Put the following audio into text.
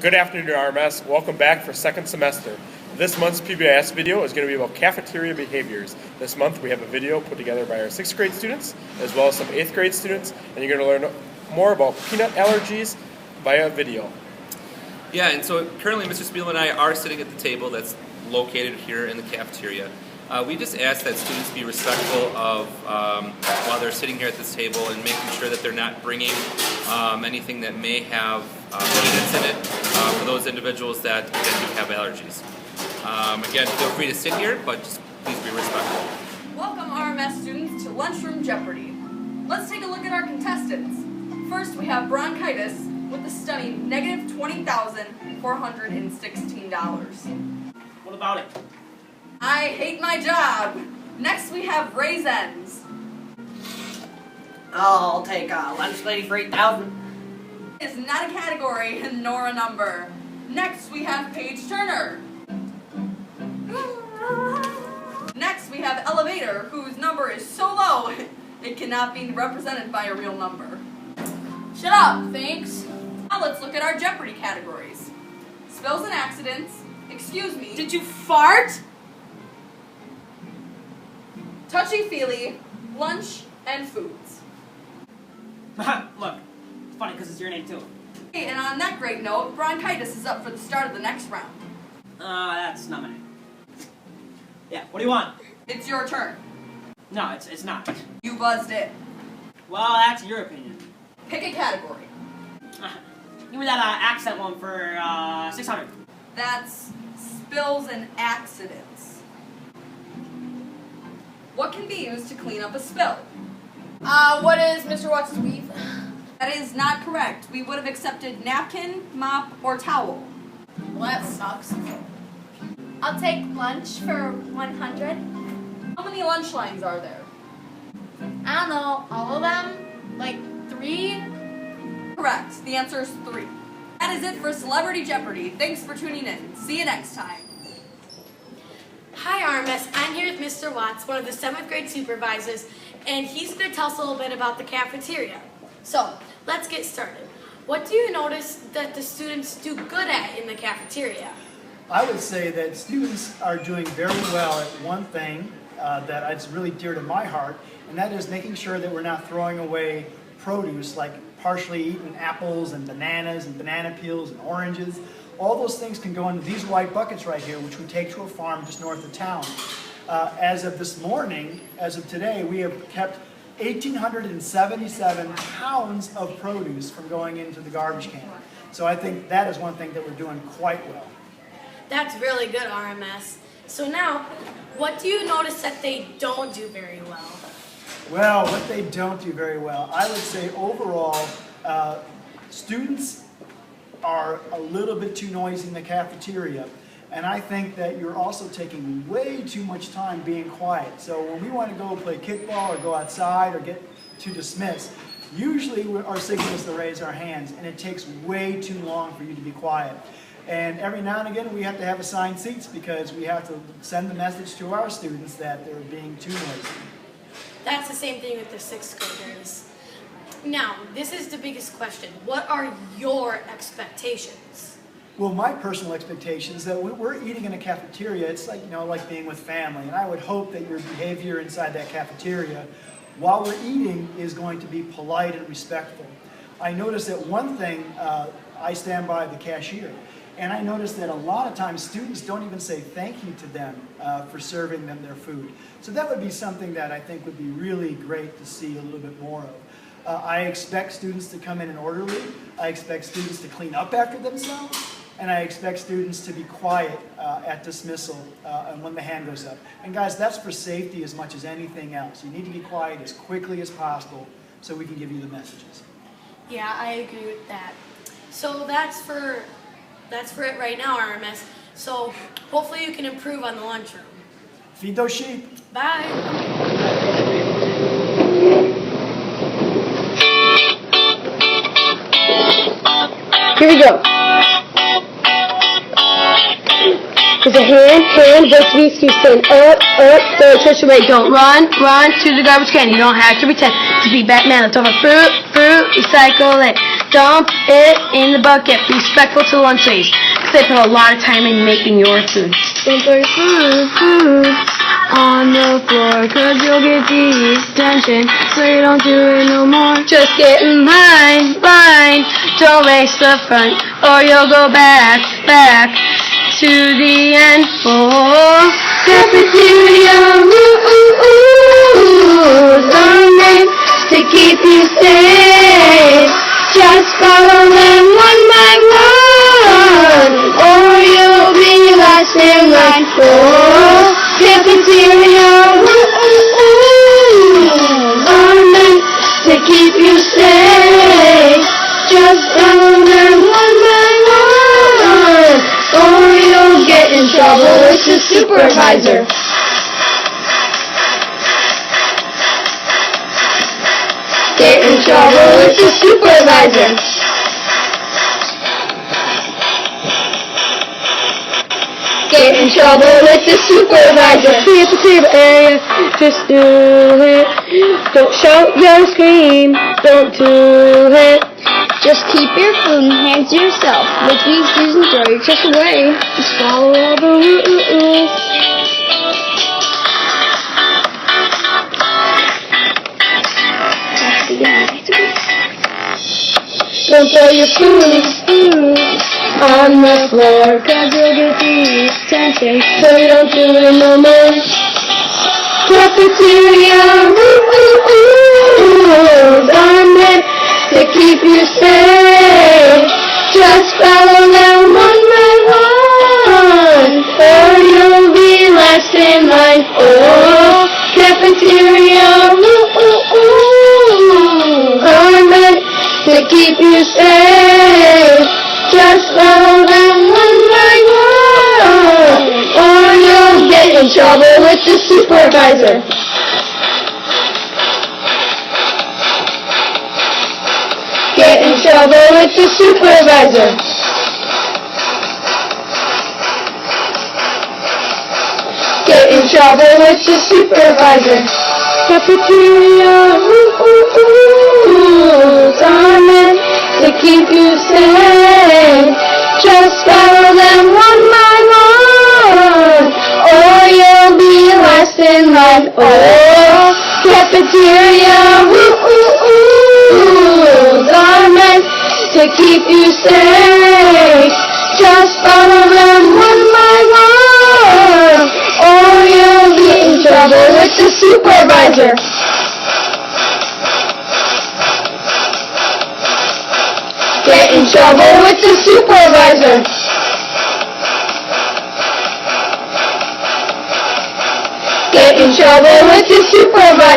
Good afternoon, RMS. Welcome back for second semester. This month's PBIS video is going to be about cafeteria behaviors. This month we have a video put together by our 6th grade students as well as some 8th grade students, and you're going to learn more about peanut allergies via video. Yeah, and so currently Mr. Spiel and I are sitting at the table that's located here in the cafeteria. We just ask that students be respectful of while they're sitting here at this table and making sure that they're not bringing anything that may have peanuts in it for those individuals that do have allergies. Again, feel free to sit here, but just please be respectful. Welcome RMS students to Lunchroom Jeopardy! Let's take a look at our contestants. First we have bronchitis with a stunning negative $20,416. What about it? I hate my job. Next we have raisins. I'll take a lunch lady for 8,000. Is not a category nor a number. Next we have Paige Turner. Next we have elevator, whose number is so low it cannot be represented by a real number. Shut up, thanks. Now let's look at our Jeopardy categories. Spills and accidents. Excuse me. Did you fart? Touchy-feely, lunch, and foods. Look, it's funny because it's your name too. And on that great note, bronchitis is up for the start of the next round. That's not my name. Yeah, what do you want? It's your turn. No, it's not. You buzzed in. Well, that's your opinion. Pick a category. Give me that accent one for 600. That's spills and accidents. What can be used to clean up a spill? What is Mr. Watts' weave? That is not correct. We would have accepted napkin, mop, or towel. Well, that sucks. I'll take lunch for 100. How many lunch lines are there? I don't know, all of them? Like 3? Correct. The answer is 3. That is it for Celebrity Jeopardy. Thanks for tuning in. See you next time. Hi RMS, I'm here with Mr. Watts, one of the 7th grade supervisors, and he's going to tell us a little bit about the cafeteria. So, let's get started. What do you notice that the students do good at in the cafeteria? I would say that students are doing very well at one thing that is really dear to my heart, and that is making sure that we're not throwing away produce like partially eaten apples and bananas and banana peels and oranges. All those things can go into these white buckets right here, which we take to a farm just north of town. As of this morning, as of today, we have kept 1,877 pounds of produce from going into the garbage can. So I think that is one thing that we're doing quite well. That's really good, RMS. So now, what do you notice that they don't do very well? Well, what they don't do very well, I would say overall, students are a little bit too noisy in the cafeteria. And I think that you're also taking way too much time being quiet. So when we want to go play kickball or go outside or get to dismiss, usually our signal is to raise our hands, and it takes way too long for you to be quiet. And every now and again we have to have assigned seats because we have to send the message to our students that they're being too noisy. That's the same thing with the 6th graders. Now, this is the biggest question. What are your expectations? Well, my personal expectation is that we're eating in a cafeteria. It's like, like being with family. And I would hope that your behavior inside that cafeteria while we're eating is going to be polite and respectful. I noticed that one thing, I stand by the cashier. And I noticed that a lot of times students don't even say thank you to them for serving them their food. So that would be something that I think would be really great to see a little bit more of. I expect students to come in and orderly. I expect students to clean up after themselves. And I expect students to be quiet at dismissal and when the hand goes up. And guys, that's for safety as much as anything else. You need to be quiet as quickly as possible so we can give you the messages. Yeah, I agree with that. So that's for it right now, RMS. So hopefully you can improve on the lunchroom. Feed those sheep. Bye. Here we go. With a hand, both knees to stand up, don't touch your weight, don't run to the garbage can. You don't have to pretend to be Batman. Let's over fruit, recycle it. Dump it in the bucket. Be respectful to lunch ladies, because they put a lot of time in making your food. Don't throw your food on the floor, because you'll get detention, so you don't do it no more. Just get in line. Don't race the front, or you'll go back to the end. Oh, cafeteria rules are meant to keep you safe. Just follow them one by one, or you'll be last in line. Oh, cafeteria rules are meant to keep you safe. Just follow them one by one, or you'll get in trouble with the supervisor. Get in trouble with the supervisor. Get in trouble with the supervisor. Be at the table area, just do it. Don't shout, yell, scream, don't do it. Just keep your food and hands to yourself. Lick these shoes and throw your trash away. Just follow all the rules. Don't throw your food on the floor, cause you'll get detention, so you don't do it no more. Cafeteria rules are meant to keep you safe. Just follow them one by one, or you'll be last in line. Oh, cafeteria rules are meant to keep you safe. Just follow them one by one, or you'll get in trouble with the supervisor. Get in trouble with the supervisor. Get in trouble with the supervisor. Cafeteria rules are meant to keep you safe. Just follow them one by one, or you'll be last in line. Oh, cafeteria rules are meant to keep you safe. Just follow them one by one, or you'll get in trouble with the supervisor. Get in trouble with the supervisor. Get in trouble with the supervisor.